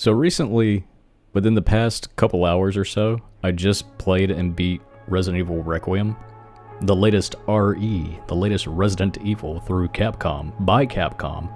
So recently, within the past couple hours or so, I just played and beat Resident Evil Requiem, the latest RE, the latest Resident Evil through Capcom, by Capcom,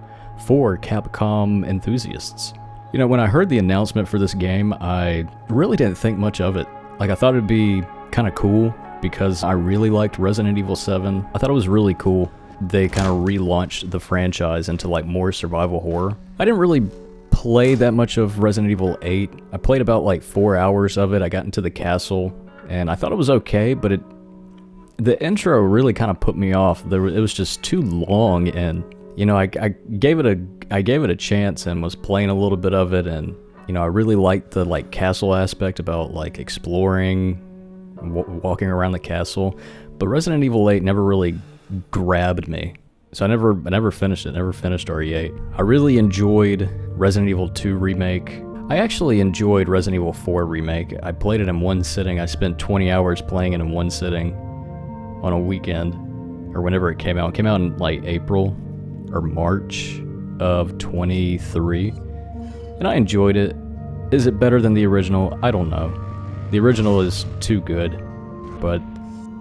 for Capcom enthusiasts. You know, when I heard the announcement for this game, I really didn't think much of it. Like, I thought it'd be kind of cool because I really liked Resident Evil 7. I thought it was really cool. They kind of relaunched the franchise into like more survival horror. I didn't really play that much of Resident Evil 8. I played about like 4 hours of it. I got into the castle and I thought it was okay, but the intro really kind of put me off. It was just too long, and you know, I gave it a chance and was playing a little bit of it, and you know, I really liked the like castle aspect about like exploring, walking around the castle. But Resident Evil 8 never really grabbed me. So I never finished it, never finished RE8. I really enjoyed Resident Evil 2 Remake. I actually enjoyed Resident Evil 4 Remake. I played it in one sitting. I spent 20 hours playing it in one sitting on a weekend, or whenever it came out. It came out in like April or March of 23, and I enjoyed it. Is it better than the original? I don't know. The original is too good, but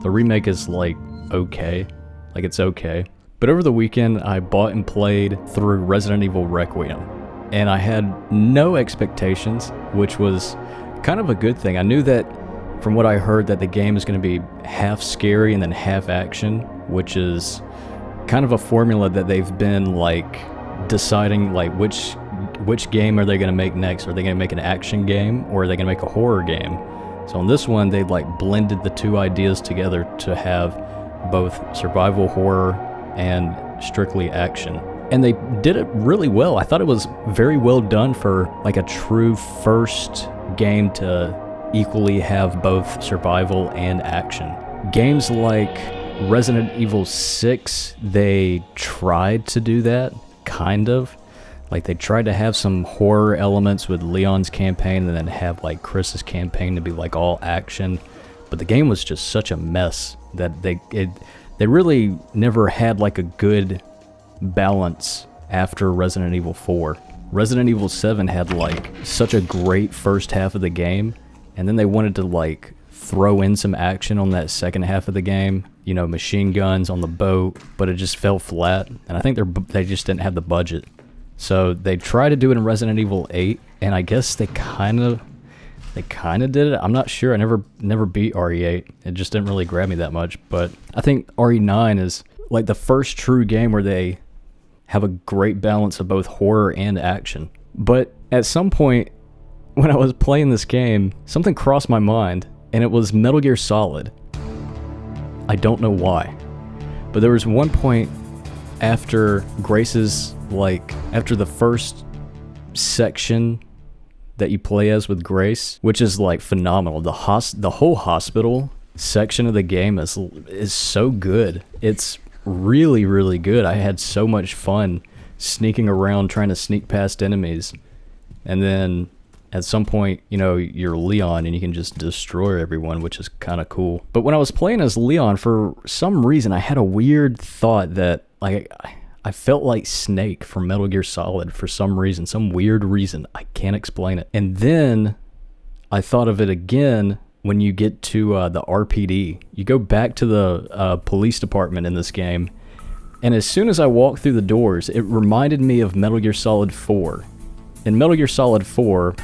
the remake is like okay. Like, it's okay. But over the weekend, I bought and played through Resident Evil Requiem, and I had no expectations, which was kind of a good thing. I knew that, from what I heard, that the game is going to be half scary and then half action, which is kind of a formula that they've been like deciding like which game are they going to make next. Are they going to make an action game, or are they going to make a horror game? So on this one, they like blended the two ideas together to have both survival horror and strictly action. And they did it really well. I thought it was very well done for like a true first game to equally have both survival and action. Games like Resident Evil 6, they tried to do that, kind of. Like, they tried to have some horror elements with Leon's campaign and then have like Chris's campaign to be like all action. But the game was just such a mess that they really never had like a good balance after Resident Evil 4. Resident Evil 7 had like such a great first half of the game, and then they wanted to like throw in some action on that second half of the game, you know, machine guns on the boat, but it just fell flat, and I think they just didn't have the budget. So they tried to do it in Resident Evil 8, and I guess they kind of did it. I'm not sure. I never beat RE8. It just didn't really grab me that much. But I think RE9 is like the first true game where they have a great balance of both horror and action. But at some point when I was playing this game, something crossed my mind, and it was Metal Gear Solid. I don't know why, but there was one point after Grace's, like, after the first section that you play as with Grace, which is like phenomenal. The whole hospital section of the game is so good. It's really, really good. I had so much fun sneaking around trying to sneak past enemies, and then at some point, you know, you're Leon and you can just destroy everyone, which is kind of cool. But when I was playing as Leon, for some reason I had a weird thought that like I felt like Snake from Metal Gear Solid for some reason, some weird reason. I can't explain it. And then I thought of it again when you get to the RPD. You go back to the police department in this game, and as soon as I walked through the doors, it reminded me of Metal Gear Solid 4. In Metal Gear Solid 4,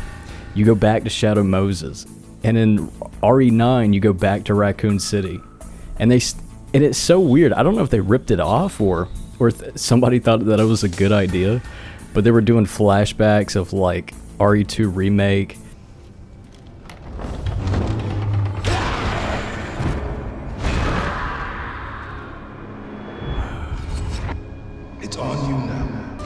you go back to Shadow Moses, and in RE9, you go back to Raccoon City. And it's so weird. I don't know if they ripped it off or somebody thought that it was a good idea, but they were doing flashbacks of like RE2 Remake. It's on you now.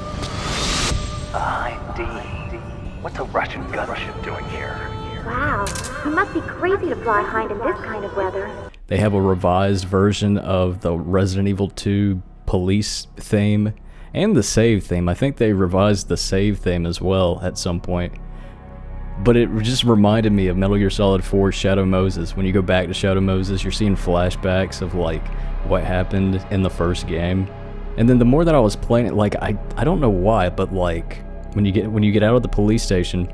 Hi, D. What's a Russian gun doing here? Wow, you must be crazy to fly hind in this kind of weather. They have a revised version of the Resident Evil 2 police theme and the save theme. I think they revised the save theme as well at some point. But it just reminded me of Metal Gear Solid 4 Shadow Moses. When you go back to Shadow Moses, you're seeing flashbacks of like what happened in the first game. And then the more that I was playing it, like I don't know why, but like when you get out of the police station,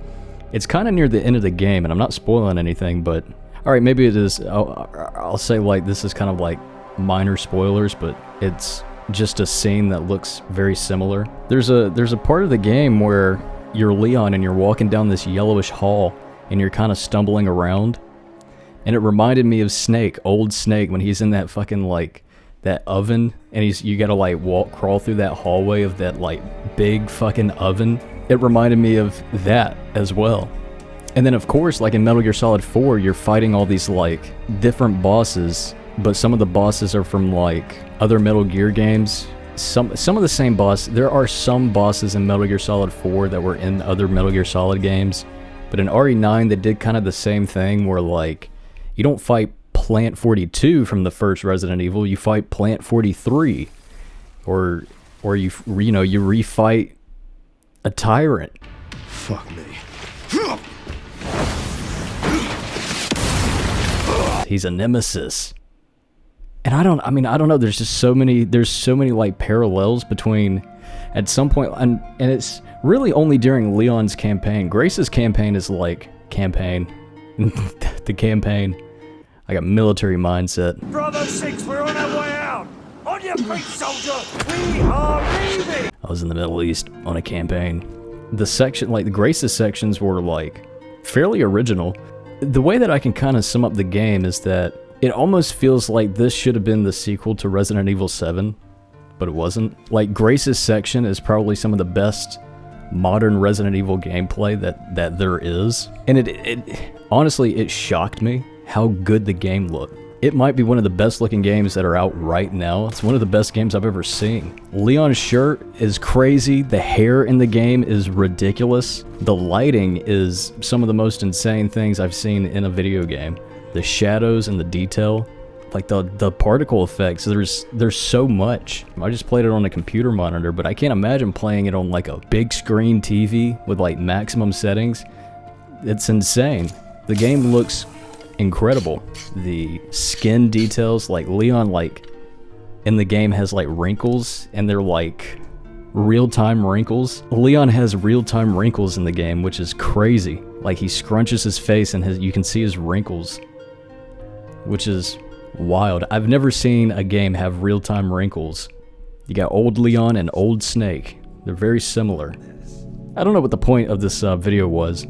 it's kind of near the end of the game, and I'm not spoiling anything, but all right, maybe it is. I'll say like this is kind of like minor spoilers, but it's just a scene that looks very similar. There's a part of the game where you're Leon and you're walking down this yellowish hall and you're kind of stumbling around, and it reminded me of Snake, old Snake, when he's in that fucking like that oven, and you gotta like crawl through that hallway of that like big fucking oven. It reminded me of that as well. And then of course, like in Metal Gear Solid 4, you're fighting all these like different bosses, but some of the bosses are from like other Metal Gear games. Some of the same boss. There are some bosses in Metal Gear Solid 4 that were in other Metal Gear Solid games, but in RE9 they did kind of the same thing where like you don't fight Plant 42 from the first Resident Evil, you fight Plant 43, or you refight a tyrant. Fuck me. He's a nemesis. And I don't know, there's so many like parallels between at some point, and it's really only during Leon's campaign. Grace's campaign is like the campaign. I got military mindset. Bravo 6, we're on our way out! On your feet, soldier! We are leaving! I was in the Middle East on a campaign. The section, like the Grace's sections were like fairly original. The way that I can kind of sum up the game is that it almost feels like this should have been the sequel to Resident Evil 7, but it wasn't. Like Grace's section is probably some of the best modern Resident Evil gameplay that there is. And it honestly, it shocked me how good the game looked. It might be one of the best looking games that are out right now. It's one of the best games I've ever seen. Leon's shirt is crazy. The hair in the game is ridiculous. The lighting is some of the most insane things I've seen in a video game. The shadows and the detail, like the particle effects, there's so much. I just played it on a computer monitor, but I can't imagine playing it on like a big screen TV with like maximum settings. It's insane. The game looks incredible. The skin details, like Leon, like in the game has like wrinkles, and they're like real-time wrinkles. Leon has real-time wrinkles in the game, which is crazy. Like he scrunches his face and you can see his wrinkles, which is wild. I've never seen a game have real-time wrinkles. You got old Leon and old Snake. They're very similar. I don't know what the point of this video was,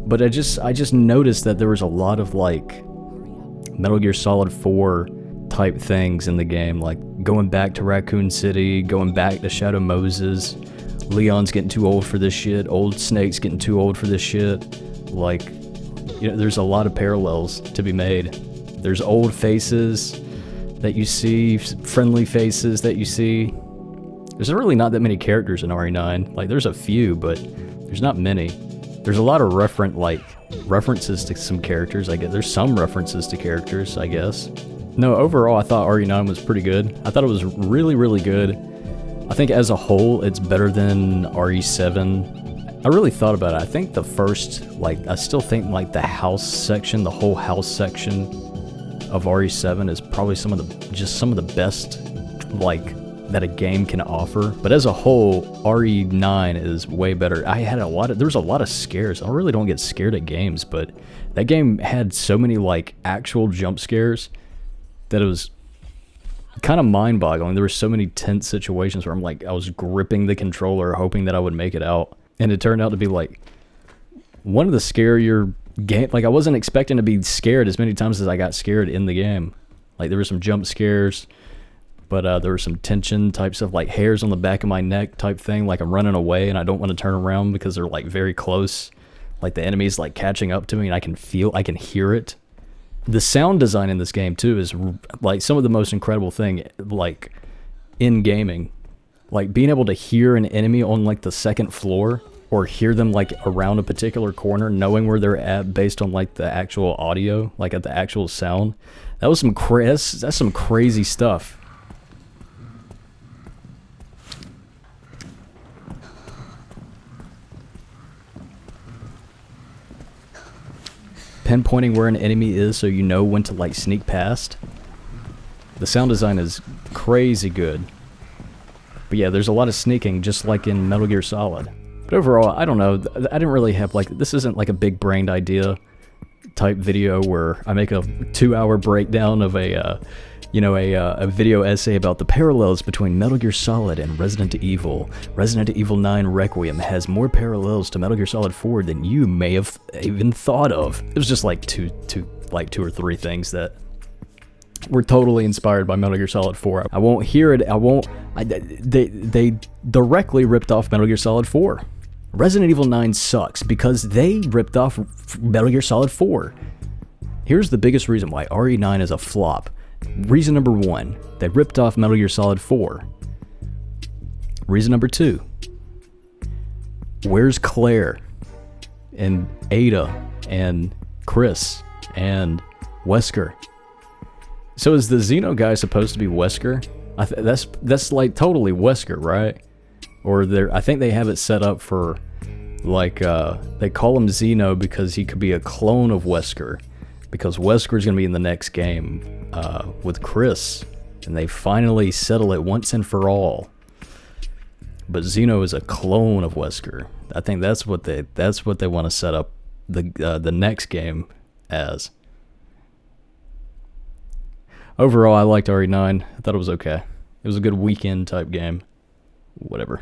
but I just noticed that there was a lot of like Metal Gear Solid 4 type things in the game, like going back to Raccoon City, going back to Shadow Moses. Leon's getting too old for this shit. Old Snake's getting too old for this shit. Like, you know, there's a lot of parallels to be made. There's old faces that you see, friendly faces that you see. There's really not that many characters in RE9. Like, there's a few, but there's not many. There's a lot of references to some characters, I guess. There's some references to characters, I guess. No, overall, I thought RE9 was pretty good. I thought it was really, really good. I think as a whole, it's better than RE7. I really thought about it. I think the first, like, I still think, like, the house section, the whole house section of RE7 is probably some of the best, like, that a game can offer. But as a whole, RE9 is way better. There was a lot of scares. I really don't get scared at games, but that game had so many, like, actual jump scares that it was kind of mind-boggling. There were so many tense situations where I was gripping the controller hoping that I would make it out. And it turned out to be, like, one of the scarier game. Like, I wasn't expecting to be scared as many times as I got scared in the game. Like, there were some jump scares, but there was some tension types of, like, hairs on the back of my neck type thing. Like, I'm running away and I don't want to turn around because they're, like, very close. Like, the enemy's, like, catching up to me and I can hear it. The sound design in this game, too, is, like, some of the most incredible thing, like, in gaming. Like, being able to hear an enemy on, like, the second floor, or hear them, like, around a particular corner, knowing where they're at based on, like, the actual audio, like, at the actual sound. That was that's some crazy stuff. Pinpointing where an enemy is so you know when to, like, sneak past. The sound design is crazy good. But yeah, there's a lot of sneaking, just like in Metal Gear Solid. But But overall, I don't know. I didn't really have like, this isn't like a big brained idea type video where I make a 2-hour breakdown of a video essay about the parallels between Metal Gear Solid and Resident Evil. Resident Evil 9 Requiem has more parallels to Metal Gear Solid 4 than you may have even thought of. It was just like two or three things that were totally inspired by Metal Gear Solid 4. I won't hear it. They directly ripped off Metal Gear Solid 4. Resident Evil 9 sucks because they ripped off Metal Gear Solid 4. Here's the biggest reason why RE9 is a flop. Reason number 1, they ripped off Metal Gear Solid 4. Reason number 2, where's Claire and Ada and Chris and Wesker? So is the Xeno guy supposed to be Wesker? That's like totally Wesker, right? Or I think they have it set up for like they call him Xeno because he could be a clone of Wesker, because Wesker's gonna be in the next game with Chris, and they finally settle it once and for all. But Xeno is a clone of Wesker. I think that's what they want to set up the next game as. Overall, I liked RE9. I thought it was okay. It was a good weekend type game. Whatever.